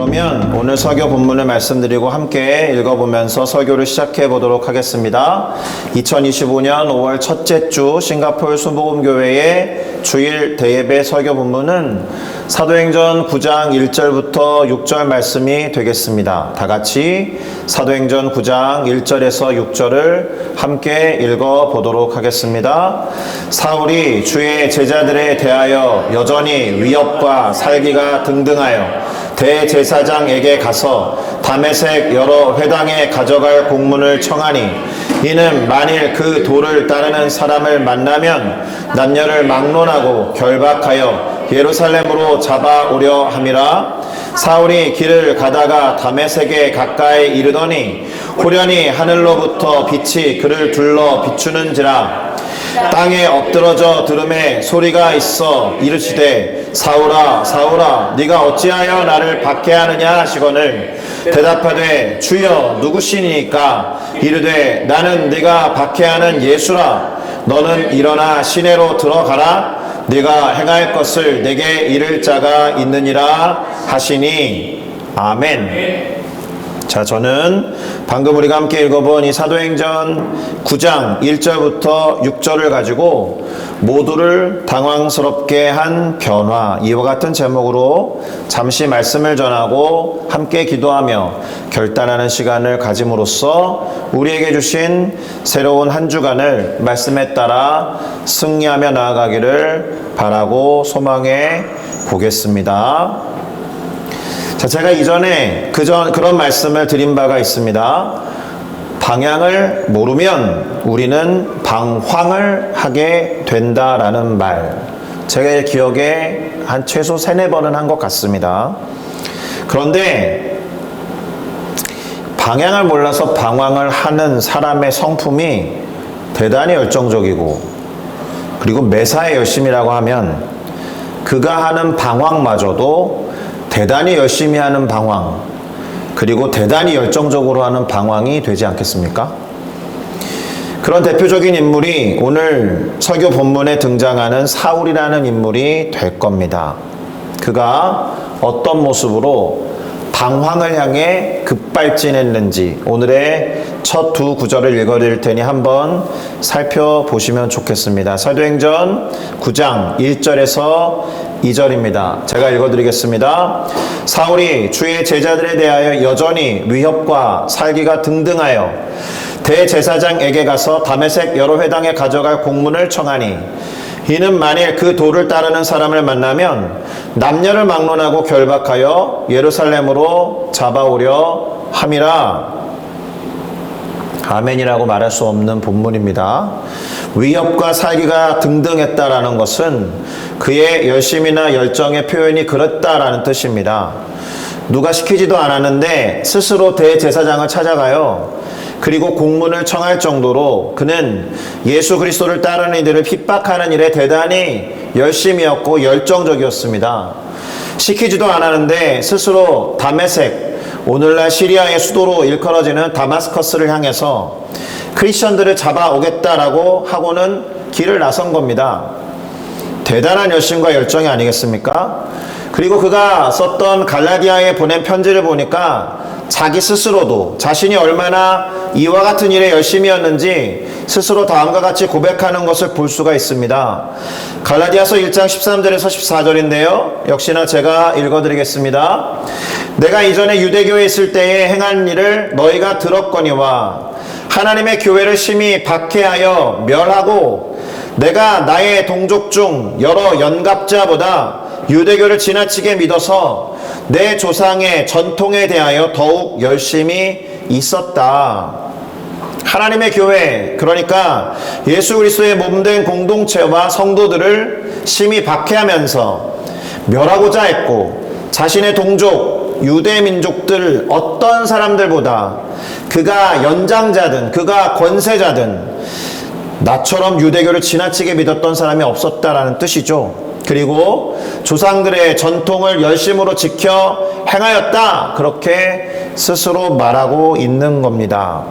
그러면 오늘 설교 본문을 말씀드리고 함께 읽어보면서 설교를 시작해 보도록 하겠습니다. 2025년 5월 첫째 주 싱가포르 순복음교회의 주일 대예배 설교 본문은 사도행전 9장 1절부터 6절 말씀이 되겠습니다. 다 같이 사도행전 9장 1절에서 6절을 함께 읽어보도록 하겠습니다. 사울이 주의 제자들에 대하여 여전히 위협과 살기가 등등하여 대제사장에게 가서 다메섹 여러 회당에 가져갈 공문을 청하니 이는 만일 그 도를 따르는 사람을 만나면 남녀를 막론하고 결박하여 예루살렘으로 잡아오려 함이라. 사울이 길을 가다가 다메섹에 가까이 이르더니 호련히 하늘로부터 빛이 그를 둘러 비추는지라. 땅에 엎드러져 들음에 소리가 있어 이르시되 사울아 사울아 네가 어찌하여 나를 박해하느냐 하시거늘 대답하되 주여 누구시니까? 이르되 나는 네가 박해하는 예수라. 너는 일어나 시내로 들어가라. 네가 행할 것을 내게 이를 자가 있느니라 하시니. 아멘. 자, 저는 방금 우리가 함께 읽어본 이 사도행전 9장 1절부터 6절을 가지고 모두를 당황스럽게 한 변화, 이와 같은 제목으로 잠시 말씀을 전하고 함께 기도하며 결단하는 시간을 가짐으로써 우리에게 주신 새로운 한 주간을 말씀에 따라 승리하며 나아가기를 바라고 소망해 보겠습니다. 자, 제가 이전에 그런 말씀을 드린 바가 있습니다. 방향을 모르면 우리는 방황을 하게 된다라는 말. 제가 기억에 한 최소 3-4번은 한 것 같습니다. 그런데 방향을 몰라서 방황을 하는 사람의 성품이 대단히 열정적이고, 그리고 매사에 열심이라고 하면 그가 하는 방황마저도 대단히 열심히 하는 방황, 그리고 대단히 열정적으로 하는 방황이 되지 않겠습니까? 그런 대표적인 인물이 오늘 설교 본문에 등장하는 사울이라는 인물이 될 겁니다. 그가 어떤 모습으로 방황을 향해 급발진했는지 오늘의 첫 두 구절을 읽어드릴 테니 한번 살펴보시면 좋겠습니다. 사도행전 9장 1절에서 2절입니다. 제가 읽어드리겠습니다. 사울이 주의 제자들에 대하여 여전히 위협과 살기가 등등하여 대제사장에게 가서 다메섹 여러 회당에 가져갈 공문을 청하니 이는 만일 그 도를 따르는 사람을 만나면 남녀를 막론하고 결박하여 예루살렘으로 잡아오려 함이라. 아멘이라고 말할 수 없는 본문입니다. 위협과 살기가 등등했다라는 것은 그의 열심이나 열정의 표현이 그랬다라는 뜻입니다. 누가 시키지도 않았는데 스스로 대제사장을 찾아가요. 그리고 공문을 청할 정도로 그는 예수 그리스도를 따르는 이들을 핍박하는 일에 대단히 열심이었고 열정적이었습니다. 시키지도 않았는데 스스로 다메섹, 오늘날 시리아의 수도로 일컬어지는 다마스커스를 향해서 크리스천들을 잡아오겠다라고 하고는 길을 나선 겁니다. 대단한 열심과 열정이 아니겠습니까? 그리고 그가 썼던 갈라디아에 보낸 편지를 보니까 자기 스스로도 자신이 얼마나 이와 같은 일에 열심이었는지 스스로 다음과 같이 고백하는 것을 볼 수가 있습니다. 갈라디아서 1장 13절에서 14절인데요. 역시나 제가 읽어드리겠습니다. 내가 이전에 유대교에 있을 때에 행한 일을 너희가 들었거니와 하나님의 교회를 심히 박해하여 멸하고 내가 나의 동족 중 여러 연갑자보다 유대교를 지나치게 믿어서 내 조상의 전통에 대하여 더욱 열심히 있었다. 하나님의 교회, 그러니까 예수 그리스도의 몸된 공동체와 성도들을 심히 박해하면서 멸하고자 했고 자신의 동족 유대 민족들 어떤 사람들보다 그가 연장자든 그가 권세자든 나처럼 유대교를 지나치게 믿었던 사람이 없었다라는 뜻이죠. 그리고 조상들의 전통을 열심으로 지켜 행하였다, 그렇게 스스로 말하고 있는 겁니다.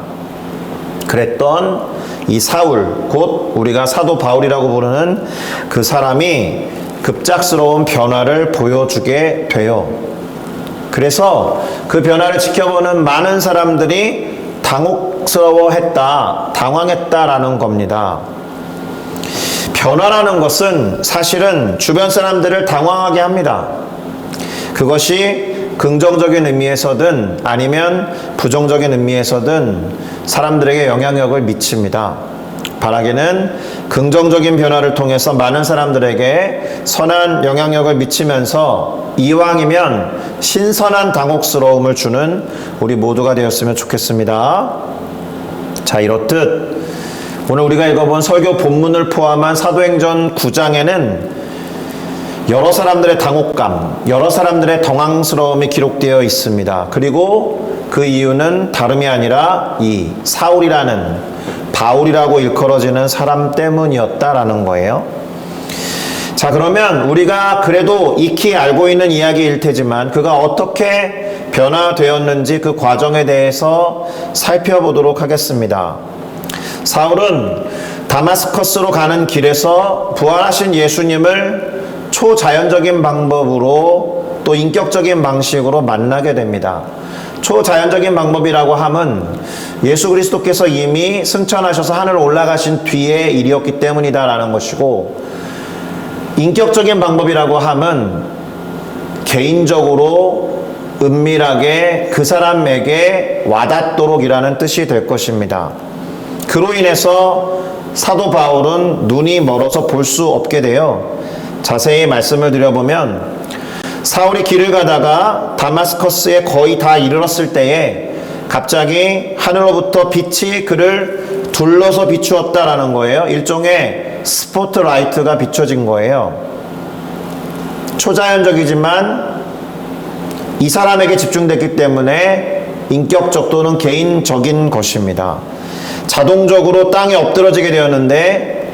그랬던 이 사울, 곧 우리가 사도 바울이라고 부르는 그 사람이 급작스러운 변화를 보여주게 돼요. 그래서 그 변화를 지켜보는 많은 사람들이 당혹스러워했다, 당황했다라는 겁니다. 변화라는 것은 사실은 주변 사람들을 당황하게 합니다. 그것이 긍정적인 의미에서든 아니면 부정적인 의미에서든 사람들에게 영향력을 미칩니다. 바라기는 긍정적인 변화를 통해서 많은 사람들에게 선한 영향력을 미치면서 이왕이면 신선한 당혹스러움을 주는 우리 모두가 되었으면 좋겠습니다. 자, 이렇듯 오늘 우리가 읽어본 설교 본문을 포함한 사도행전 9장에는 여러 사람들의 당혹감, 여러 사람들의 당황스러움이 기록되어 있습니다. 그리고 그 이유는 다름이 아니라 이 사울이라는, 바울이라고 일컬어지는 사람 때문이었다라는 거예요. 자, 그러면 우리가 그래도 익히 알고 있는 이야기일 테지만 그가 어떻게 변화되었는지 그 과정에 대해서 살펴보도록 하겠습니다. 사울은 다마스커스로 가는 길에서 부활하신 예수님을 초자연적인 방법으로 또 인격적인 방식으로 만나게 됩니다. 초자연적인 방법이라고 함은 예수 그리스도께서 이미 승천하셔서 하늘 올라가신 뒤의 일이었기 때문이다라는 것이고, 인격적인 방법이라고 함은 개인적으로 은밀하게 그 사람에게 와닿도록이라는 뜻이 될 것입니다. 그로 인해서 사도 바울은 눈이 멀어서 볼 수 없게 되어 자세히 말씀을 드려보면 사울이 길을 가다가 다마스커스에 거의 다 이르렀을 때에 갑자기 하늘로부터 빛이 그를 둘러서 비추었다라는 거예요. 일종의 스포트라이트가 비춰진 거예요. 초자연적이지만 이 사람에게 집중됐기 때문에 인격적 또는 개인적인 것입니다. 자동적으로 땅에 엎드러지게 되었는데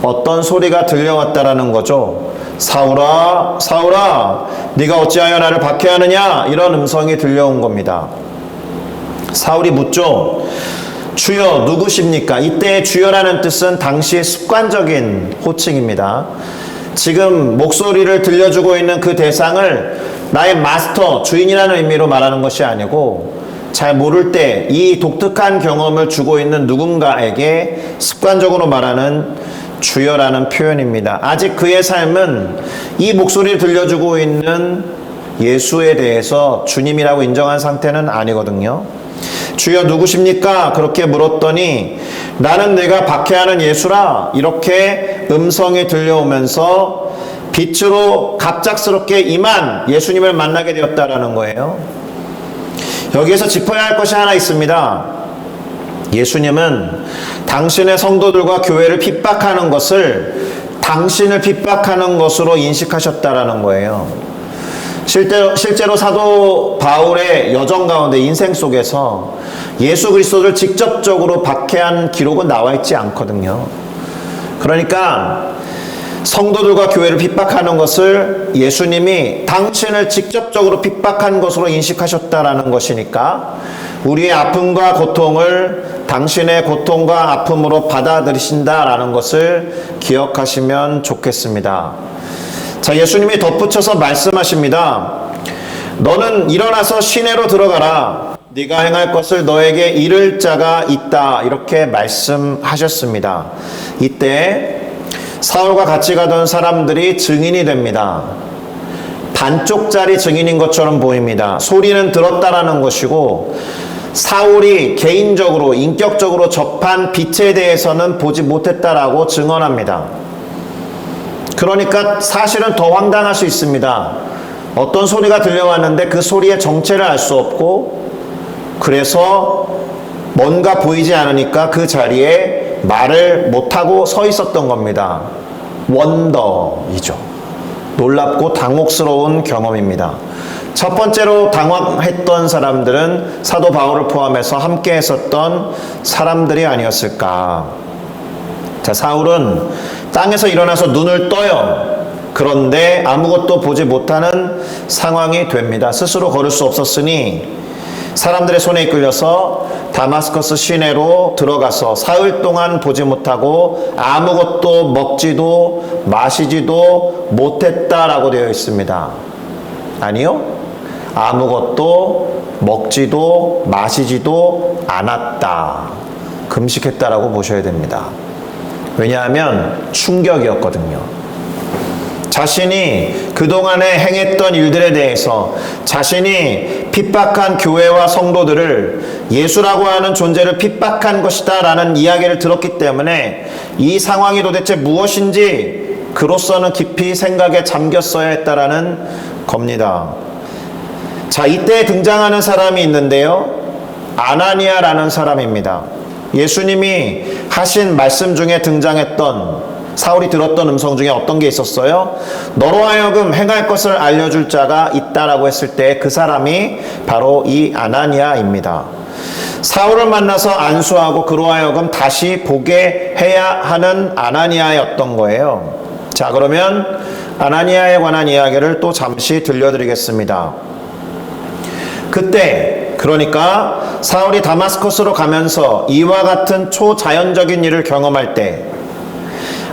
어떤 소리가 들려왔다라는 거죠. 사울아, 사울아, 네가 어찌하여 나를 박해하느냐? 이런 음성이 들려온 겁니다. 사울이 묻죠. 주여, 누구십니까? 이때의 주여라는 뜻은 당시의 습관적인 호칭입니다. 지금 목소리를 들려주고 있는 그 대상을 나의 마스터, 주인이라는 의미로 말하는 것이 아니고 잘 모를 때 이 독특한 경험을 주고 있는 누군가에게 습관적으로 말하는 주여라는 표현입니다. 아직 그의 삶은 이 목소리를 들려주고 있는 예수에 대해서 주님이라고 인정한 상태는 아니거든요. 주여 누구십니까? 그렇게 물었더니 나는 내가 박해하는 예수라, 이렇게 음성이 들려오면서 빛으로 갑작스럽게 임한 예수님을 만나게 되었다라는 거예요. 여기에서 짚어야 할 것이 하나 있습니다. 예수님은 당신의 성도들과 교회를 핍박하는 것을 당신을 핍박하는 것으로 인식하셨다라는 거예요. 실제로 사도 바울의 여정 가운데 인생 속에서 예수 그리스도를 직접적으로 박해한 기록은 나와 있지 않거든요. 그러니까 성도들과 교회를 핍박하는 것을 예수님이 당신을 직접적으로 핍박한 것으로 인식하셨다라는 것이니까 우리의 아픔과 고통을 당신의 고통과 아픔으로 받아들이신다라는 것을 기억하시면 좋겠습니다. 자, 예수님이 덧붙여서 말씀하십니다. 너는 일어나서 시내로 들어가라. 네가 행할 것을 너에게 이를 자가 있다. 이렇게 말씀하셨습니다. 이때 사울과 같이 가던 사람들이 증인이 됩니다. 반쪽짜리 증인인 것처럼 보입니다. 소리는 들었다라는 것이고 사울이 개인적으로 인격적으로 접한 빛에 대해서는 보지 못했다라고 증언합니다. 그러니까 사실은 더 황당할 수 있습니다. 어떤 소리가 들려왔는데 그 소리의 정체를 알 수 없고 그래서 뭔가 보이지 않으니까 그 자리에 말을 못하고 서 있었던 겁니다. 원더이죠. 놀랍고 당혹스러운 경험입니다. 첫 번째로 당황했던 사람들은 사도 바울을 포함해서 함께 했었던 사람들이 아니었을까. 자, 사울은 땅에서 일어나서 눈을 떠요. 그런데 아무것도 보지 못하는 상황이 됩니다. 스스로 걸을 수 없었으니 사람들의 손에 이끌려서 다마스커스 시내로 들어가서 사흘 동안 보지 못하고 아무것도 먹지도 마시지도 못했다라고 되어 있습니다. 아니요? 아무것도 먹지도 마시지도 않았다. 금식했다라고 보셔야 됩니다. 왜냐하면 충격이었거든요. 자신이 그동안에 행했던 일들에 대해서 자신이 핍박한 교회와 성도들을 예수라고 하는 존재를 핍박한 것이다 라는 이야기를 들었기 때문에 이 상황이 도대체 무엇인지 그로서는 깊이 생각에 잠겼어야 했다라는 겁니다. 자, 이때 등장하는 사람이 있는데요. 아나니아라는 사람입니다. 예수님이 하신 말씀 중에 등장했던 사울이 들었던 음성 중에 어떤 게 있었어요? 너로 하여금 행할 것을 알려줄 자가 있다라고 했을 때 그 사람이 바로 이 아나니아입니다. 사울을 만나서 안수하고 그로 하여금 다시 보게 해야 하는 아나니아였던 거예요. 자, 그러면 아나니아에 관한 이야기를 또 잠시 들려드리겠습니다. 그때 그러니까 사울이 다마스커스로 가면서 이와 같은 초자연적인 일을 경험할 때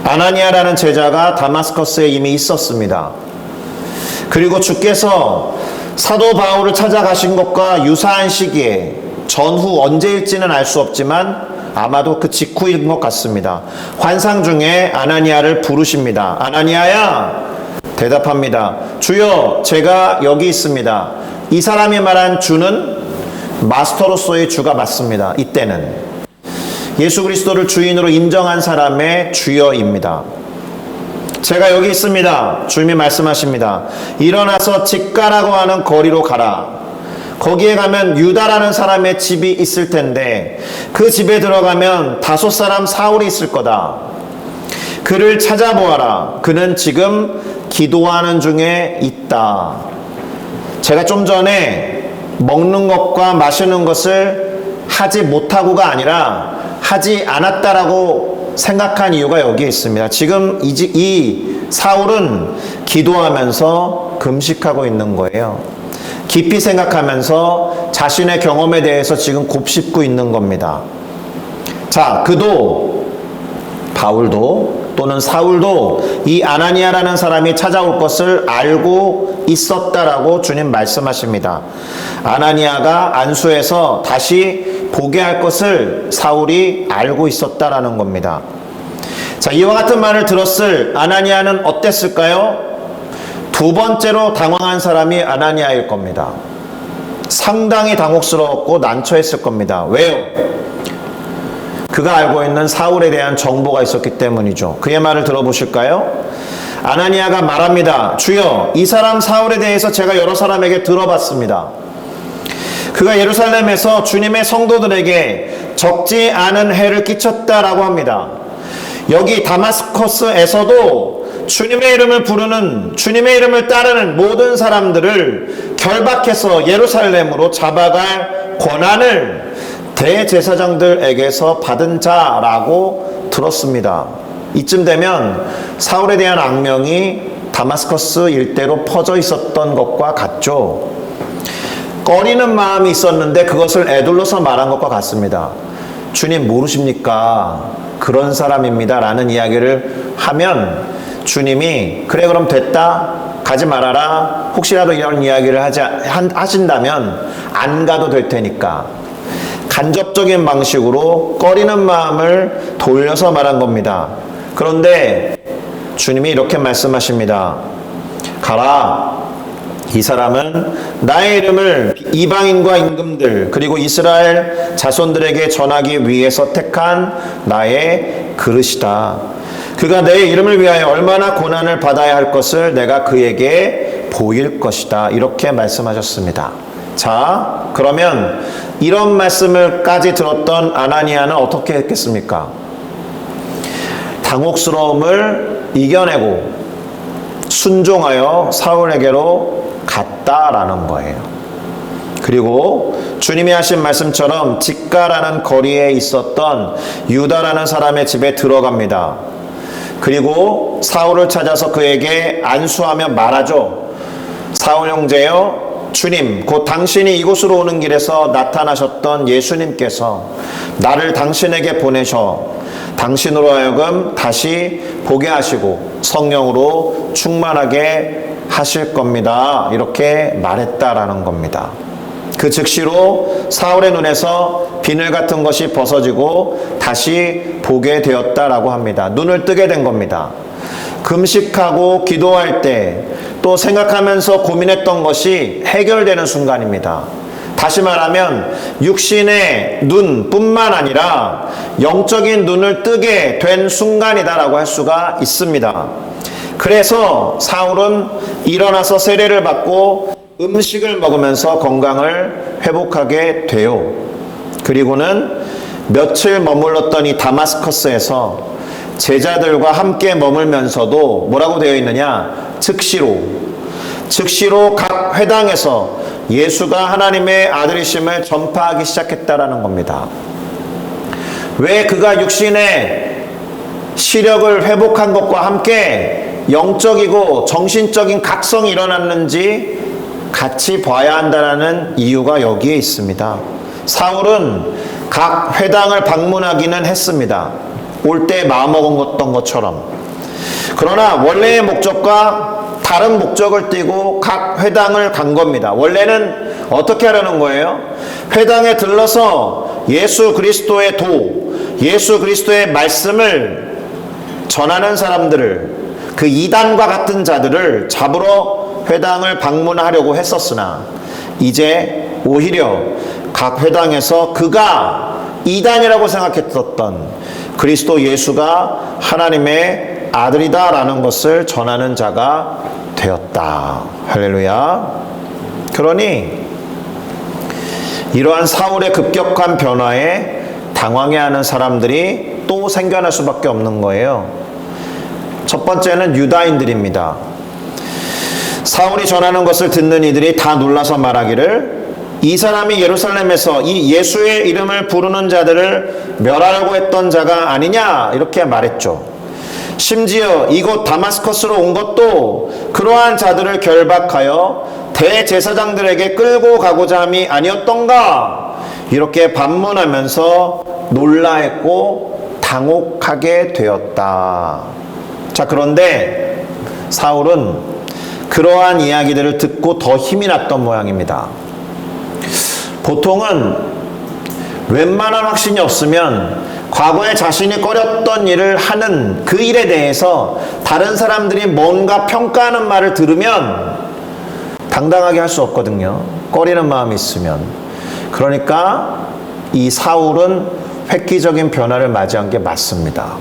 아나니아라는 제자가 다마스커스에 이미 있었습니다. 그리고 주께서 사도 바울을 찾아가신 것과 유사한 시기에 전후 언제일지는 알 수 없지만 아마도 그 직후인 것 같습니다. 환상 중에 아나니아를 부르십니다. 아나니아야, 대답합니다. 주여, 제가 여기 있습니다. 이 사람이 말한 주는 마스터로서의 주가 맞습니다. 이때는 예수 그리스도를 주인으로 인정한 사람의 주여입니다. 제가 여기 있습니다. 주님이 말씀하십니다. 일어나서 직가라고 하는 거리로 가라. 거기에 가면 유다라는 사람의 집이 있을 텐데 그 집에 들어가면 5 사람 사울이 있을 거다. 그를 찾아보아라. 그는 지금 기도하는 중에 있다. 제가 좀 전에 먹는 것과 마시는 것을 하지 못하고가 아니라 하지 않았다라고 생각한 이유가 여기에 있습니다. 지금 이 사울은 기도하면서 금식하고 있는 거예요. 깊이 생각하면서 자신의 경험에 대해서 지금 곱씹고 있는 겁니다. 자, 그도 바울도 또는 사울도 이 아나니아라는 사람이 찾아올 것을 알고 있었다라고 주님 말씀하십니다. 아나니아가 안수해서 다시 보게 할 것을 사울이 알고 있었다라는 겁니다. 자, 이와 같은 말을 들었을 아나니아는 어땠을까요? 2번째로 당황한 사람이 아나니아일 겁니다. 상당히 당혹스러웠고 난처했을 겁니다. 왜요? 그가 알고 있는 사울에 대한 정보가 있었기 때문이죠. 그의 말을 들어보실까요? 아나니아가 말합니다. 주여, 이 사람 사울에 대해서 제가 여러 사람에게 들어봤습니다. 그가 예루살렘에서 주님의 성도들에게 적지 않은 해를 끼쳤다라고 합니다. 여기 다마스커스에서도 주님의 이름을 부르는, 주님의 이름을 따르는 모든 사람들을 결박해서 예루살렘으로 잡아갈 권한을 대제사장들에게서 받은 자라고 들었습니다. 이쯤 되면 사울에 대한 악명이 다마스커스 일대로 퍼져 있었던 것과 같죠. 꺼리는 마음이 있었는데 그것을 에둘러서 말한 것과 같습니다. 주님 모르십니까? 그런 사람입니다 라는 이야기를 하면 주님이 그래 그럼 됐다, 가지 말아라, 혹시라도 이런 이야기를 하신다면 안 가도 될 테니까 간접적인 방식으로 꺼리는 마음을 돌려서 말한 겁니다. 그런데 주님이 이렇게 말씀하십니다. 가라. 이 사람은 나의 이름을 이방인과 임금들 그리고 이스라엘 자손들에게 전하기 위해서 택한 나의 그릇이다. 그가 내 이름을 위하여 얼마나 고난을 받아야 할 것을 내가 그에게 보일 것이다. 이렇게 말씀하셨습니다. 자, 그러면 이런 말씀을까지 들었던 아나니아는 어떻게 했겠습니까? 당혹스러움을 이겨내고 순종하여 사울에게로 갔다라는 거예요. 그리고 주님이 하신 말씀처럼 직가라는 거리에 있었던 유다라는 사람의 집에 들어갑니다. 그리고 사울을 찾아서 그에게 안수하며 말하죠. 사울 형제여, 주님, 곧 당신이 이곳으로 오는 길에서 나타나셨던 예수님께서 나를 당신에게 보내셔 당신으로 하여금 다시 보게 하시고 성령으로 충만하게 하실 겁니다. 이렇게 말했다라는 겁니다. 그 즉시로 사울의 눈에서 비늘 같은 것이 벗어지고 다시 보게 되었다라고 합니다. 눈을 뜨게 된 겁니다. 금식하고 기도할 때 또 생각하면서 고민했던 것이 해결되는 순간입니다. 다시 말하면 육신의 눈뿐만 아니라 영적인 눈을 뜨게 된 순간이다라고 할 수가 있습니다. 그래서 사울은 일어나서 세례를 받고 음식을 먹으면서 건강을 회복하게 돼요. 그리고는 며칠 머물렀던 이 다마스커스에서 제자들과 함께 머물면서도 뭐라고 되어 있느냐? 즉시로 각 회당에서 예수가 하나님의 아들이심을 전파하기 시작했다라는 겁니다. 왜 그가 육신의 시력을 회복한 것과 함께 영적이고 정신적인 각성이 일어났는지 같이 봐야 한다는 이유가 여기에 있습니다. 사울은 각 회당을 방문하기는 했습니다. 올 때 마음먹었던 것처럼. 그러나 원래의 목적과 다른 목적을 띠고 각 회당을 간 겁니다. 원래는 어떻게 하려는 거예요? 회당에 들러서 예수 그리스도의 예수 그리스도의 말씀을 전하는 사람들을, 그 이단과 같은 자들을 잡으러 회당을 방문하려고 했었으나 이제 오히려 각 회당에서 그가 이단이라고 생각했었던 그리스도 예수가 하나님의 아들이다라는 것을 전하는 자가 되었다. 할렐루야. 그러니 이러한 사울의 급격한 변화에 당황해하는 사람들이 또 생겨날 수밖에 없는 거예요. 첫 번째는 유다인들입니다. 사울이 전하는 것을 듣는 이들이 다 놀라서 말하기를 이 사람이 예루살렘에서 이 예수의 이름을 부르는 자들을 멸하려고 했던 자가 아니냐 이렇게 말했죠. 심지어 이곳 다마스커스로 온 것도 그러한 자들을 결박하여 대제사장들에게 끌고 가고자 함이 아니었던가 이렇게 반문하면서 놀라했고 당혹하게 되었다. 자, 그런데 사울은 그러한 이야기들을 듣고 더 힘이 났던 모양입니다. 보통은 웬만한 확신이 없으면 과거에 자신이 꺼렸던 일을 하는 그 일에 대해서 다른 사람들이 뭔가 평가하는 말을 들으면 당당하게 할 수 없거든요. 꺼리는 마음이 있으면. 그러니까 이 사울은 획기적인 변화를 맞이한 게 맞습니다.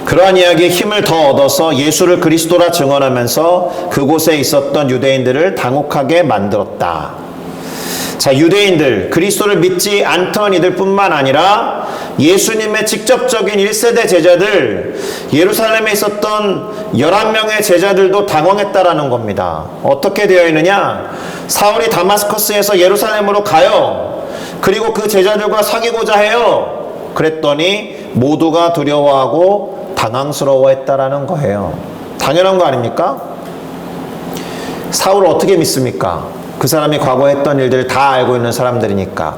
그러한 이야기에 힘을 더 얻어서 예수를 그리스도라 증언하면서 그곳에 있었던 유대인들을 당혹하게 만들었다. 자, 유대인들, 그리스도를 믿지 않던 이들 뿐만 아니라 예수님의 직접적인 1세대 제자들, 예루살렘에 있었던 11명의 제자들도 당황했다라는 겁니다. 어떻게 되어 있느냐? 사울이 다마스커스에서 예루살렘으로 가요. 그리고 그 제자들과 사귀고자 해요. 그랬더니 모두가 두려워하고 당황스러워했다라는 거예요. 당연한 거 아닙니까? 사울을 어떻게 믿습니까? 그 사람이 과거에 했던 일들을 다 알고 있는 사람들이니까.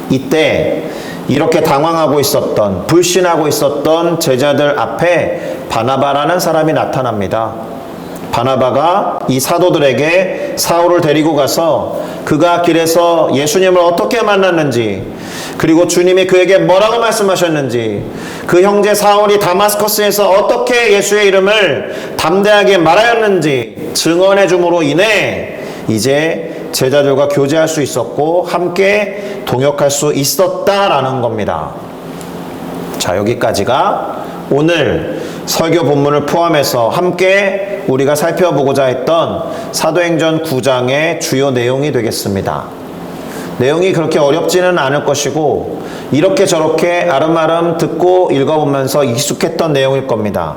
이때 이렇게 당황하고 있었던, 불신하고 있었던 제자들 앞에 바나바라는 사람이 나타납니다. 바나바가 이 사도들에게 사울을 데리고 가서 그가 길에서 예수님을 어떻게 만났는지, 그리고 주님이 그에게 뭐라고 말씀하셨는지, 그 형제 사울이 다마스커스에서 어떻게 예수의 이름을 담대하게 말하였는지 증언해 줌으로 인해 이제 제자들과 교제할 수 있었고 함께 동역할 수 있었다라는 겁니다. 자, 여기까지가 오늘 설교 본문을 포함해서 함께 우리가 살펴보고자 했던 사도행전 9장의 주요 내용이 되겠습니다. 내용이 그렇게 어렵지는 않을 것이고 이렇게 저렇게 아름아름 듣고 읽어보면서 익숙했던 내용일 겁니다.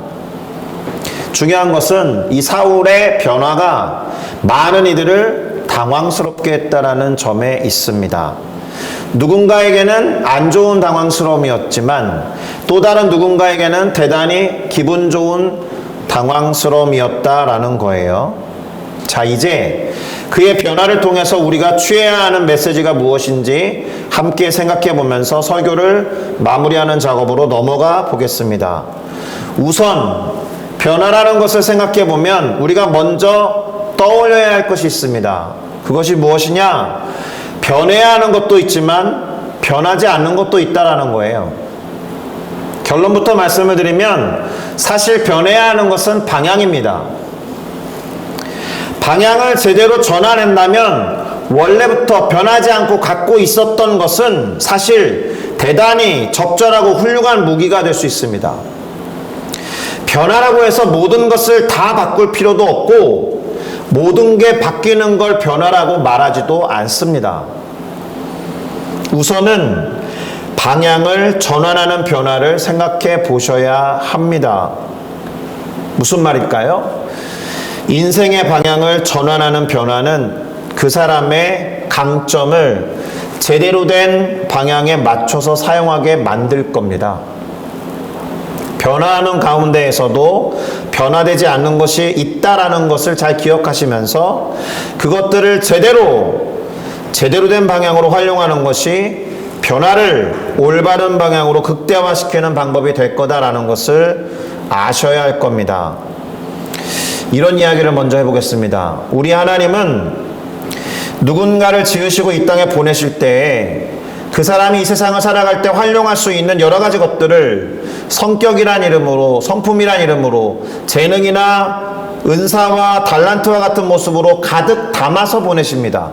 중요한 것은 이 사울의 변화가 많은 이들을 당황스럽게 했다라는 점에 있습니다. 누군가에게는 안 좋은 당황스러움이었지만 또 다른 누군가에게는 대단히 기분 좋은 당황스러움이었다라는 거예요. 자, 이제 그의 변화를 통해서 우리가 취해야 하는 메시지가 무엇인지 함께 생각해 보면서 설교를 마무리하는 작업으로 넘어가 보겠습니다. 우선 변화라는 것을 생각해 보면 우리가 먼저 떠올려야 할 것이 있습니다. 그것이 무엇이냐? 변해야 하는 것도 있지만 변하지 않는 것도 있다라는 거예요. 결론부터 말씀을 드리면 사실 변해야 하는 것은 방향입니다. 방향을 제대로 전환한다면 원래부터 변하지 않고 갖고 있었던 것은 사실 대단히 적절하고 훌륭한 무기가 될 수 있습니다. 변화라고 해서 모든 것을 다 바꿀 필요도 없고 모든 게 바뀌는 걸 변화라고 말하지도 않습니다. 우선은 방향을 전환하는 변화를 생각해 보셔야 합니다. 무슨 말일까요? 인생의 방향을 전환하는 변화는 그 사람의 강점을 제대로 된 방향에 맞춰서 사용하게 만들 겁니다. 변화하는 가운데에서도 변화되지 않는 것이 있다라는 것을 잘 기억하시면서 그것들을 제대로 된 방향으로 활용하는 것이 변화를 올바른 방향으로 극대화시키는 방법이 될 거다라는 것을 아셔야 할 겁니다. 이런 이야기를 먼저 해보겠습니다. 우리 하나님은 누군가를 지으시고 이 땅에 보내실 때에 그 사람이 이 세상을 살아갈 때 활용할 수 있는 여러 가지 것들을 성격이란 이름으로, 성품이란 이름으로, 재능이나 은사와 달란트와 같은 모습으로 가득 담아서 보내십니다.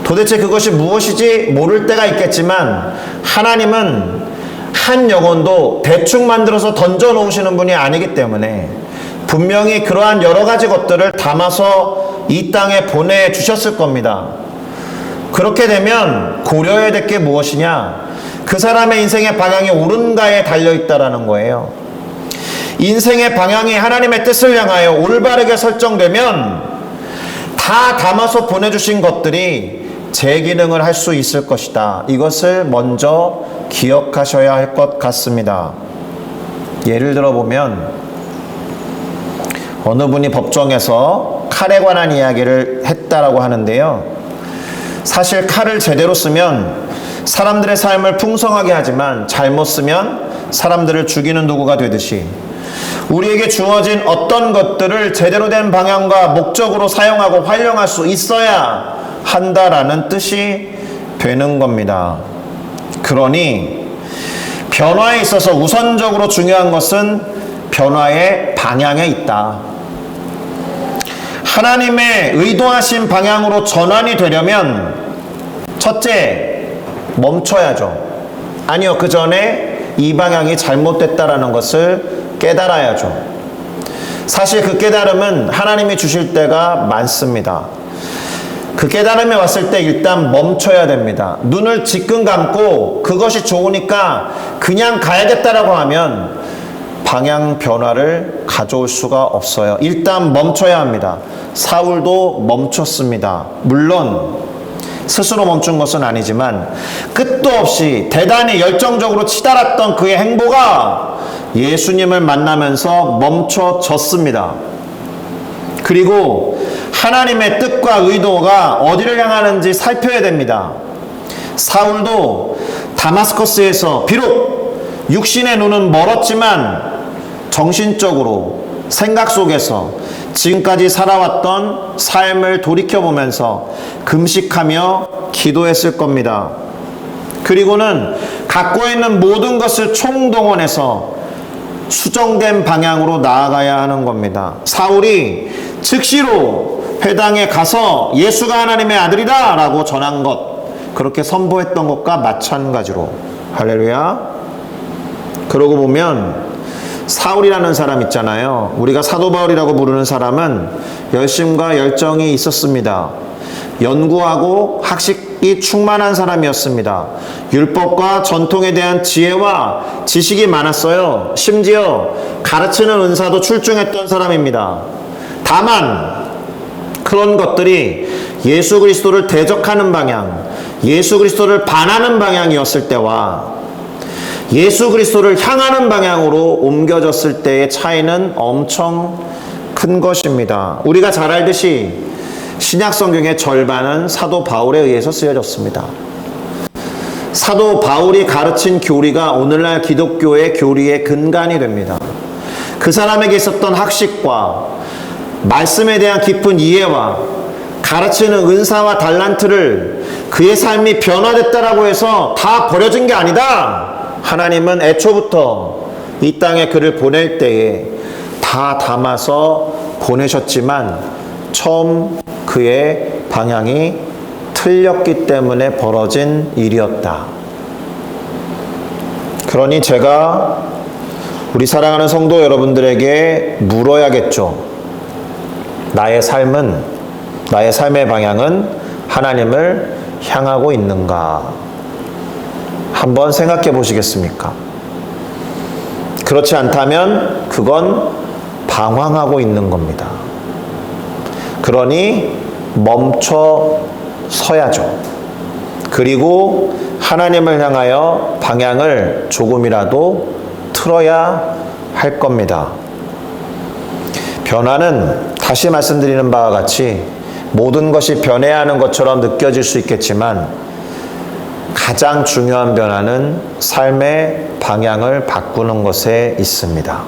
도대체 그것이 무엇이지 모를 때가 있겠지만 하나님은 한 영혼도 대충 만들어서 던져 놓으시는 분이 아니기 때문에 분명히 그러한 여러 가지 것들을 담아서 이 땅에 보내주셨을 겁니다. 그렇게 되면 고려해야 될 게 무엇이냐? 그 사람의 인생의 방향이 옳은가에 달려있다라는 거예요. 인생의 방향이 하나님의 뜻을 향하여 올바르게 설정되면 다 담아서 보내주신 것들이 제 기능을 할 수 있을 것이다. 이것을 먼저 기억하셔야 할 것 같습니다. 예를 들어보면 어느 분이 법정에서 칼에 관한 이야기를 했다라고 하는데요. 사실 칼을 제대로 쓰면 사람들의 삶을 풍성하게 하지만 잘못 쓰면 사람들을 죽이는 도구가 되듯이 우리에게 주어진 어떤 것들을 제대로 된 방향과 목적으로 사용하고 활용할 수 있어야 한다라는 뜻이 되는 겁니다. 그러니 변화에 있어서 우선적으로 중요한 것은 변화의 방향에 있다. 하나님의 의도하신 방향으로 전환이 되려면 첫째, 멈춰야죠. 아니요, 그 전에 이 방향이 잘못됐다라는 것을 깨달아야죠. 사실 그 깨달음은 하나님이 주실 때가 많습니다. 그 깨달음이 왔을 때 일단 멈춰야 됩니다. 눈을 지끈 감고 그것이 좋으니까 그냥 가야겠다라고 하면 방향 변화를 가져올 수가 없어요. 일단 멈춰야 합니다. 사울도 멈췄습니다. 물론 스스로 멈춘 것은 아니지만 끝도 없이 대단히 열정적으로 치달았던 그의 행보가 예수님을 만나면서 멈춰졌습니다. 그리고 하나님의 뜻과 의도가 어디를 향하는지 살펴야 됩니다. 사울도 다마스커스에서 비록 육신의 눈은 멀었지만 정신적으로 생각 속에서 지금까지 살아왔던 삶을 돌이켜보면서 금식하며 기도했을 겁니다. 그리고는 갖고 있는 모든 것을 총동원해서 수정된 방향으로 나아가야 하는 겁니다. 사울이 즉시로 회당에 가서 예수가 하나님의 아들이다 라고 전한 것, 그렇게 선포했던 것과 마찬가지로, 할렐루야. 그러고 보면 사울이라는 사람 있잖아요. 우리가 사도 바울이라고 부르는 사람은 열심과 열정이 있었습니다. 연구하고 학식이 충만한 사람이었습니다. 율법과 전통에 대한 지혜와 지식이 많았어요. 심지어 가르치는 은사도 출중했던 사람입니다. 다만 그런 것들이 예수 그리스도를 대적하는 방향, 예수 그리스도를 반하는 방향이었을 때와 예수 그리스도를 향하는 방향으로 옮겨졌을 때의 차이는 엄청 큰 것입니다. 우리가 잘 알듯이 신약 성경의 절반은 사도 바울에 의해서 쓰여졌습니다. 사도 바울이 가르친 교리가 오늘날 기독교의 교리의 근간이 됩니다. 그 사람에게 있었던 학식과 말씀에 대한 깊은 이해와 가르치는 은사와 달란트를 그의 삶이 변화됐다라고 해서 다 버려진 게 아니다. 하나님은 애초부터 이 땅에 그를 보낼 때에 다 담아서 보내셨지만 처음 그의 방향이 틀렸기 때문에 벌어진 일이었다. 그러니 제가 우리 사랑하는 성도 여러분들에게 물어야겠죠. 나의 삶의 방향은 하나님을 향하고 있는가? 한번 생각해 보시겠습니까? 그렇지 않다면 그건 방황하고 있는 겁니다. 그러니 멈춰 서야죠. 그리고 하나님을 향하여 방향을 조금이라도 틀어야 할 겁니다. 변화는 다시 말씀드리는 바와 같이 모든 것이 변해야 하는 것처럼 느껴질 수 있겠지만 가장 중요한 변화는 삶의 방향을 바꾸는 것에 있습니다.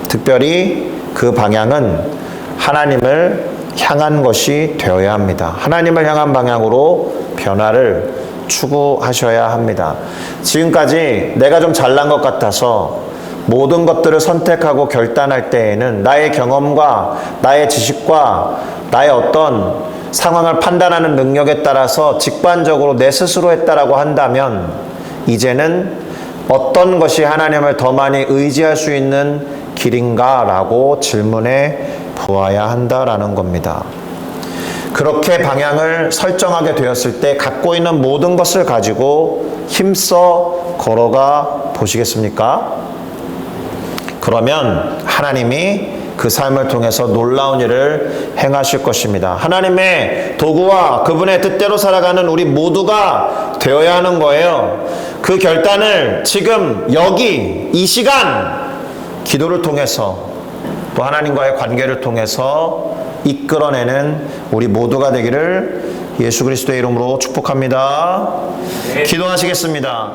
특별히 그 방향은 하나님을 향한 것이 되어야 합니다. 하나님을 향한 방향으로 변화를 추구하셔야 합니다. 지금까지 내가 좀 잘난 것 같아서 모든 것들을 선택하고 결단할 때에는 나의 경험과 나의 지식과 나의 어떤 상황을 판단하는 능력에 따라서 직관적으로 내 스스로 했다라고 한다면 이제는 어떤 것이 하나님을 더 많이 의지할 수 있는 길인가? 라고 질문해 보아야 한다라는 겁니다. 그렇게 방향을 설정하게 되었을 때 갖고 있는 모든 것을 가지고 힘써 걸어가 보시겠습니까? 그러면 하나님이 그 삶을 통해서 놀라운 일을 행하실 것입니다. 하나님의 도구와 그분의 뜻대로 살아가는 우리 모두가 되어야 하는 거예요. 그 결단을 지금 여기 이 시간 기도를 통해서 또 하나님과의 관계를 통해서 이끌어내는 우리 모두가 되기를 예수 그리스도의 이름으로 축복합니다. 기도하시겠습니다.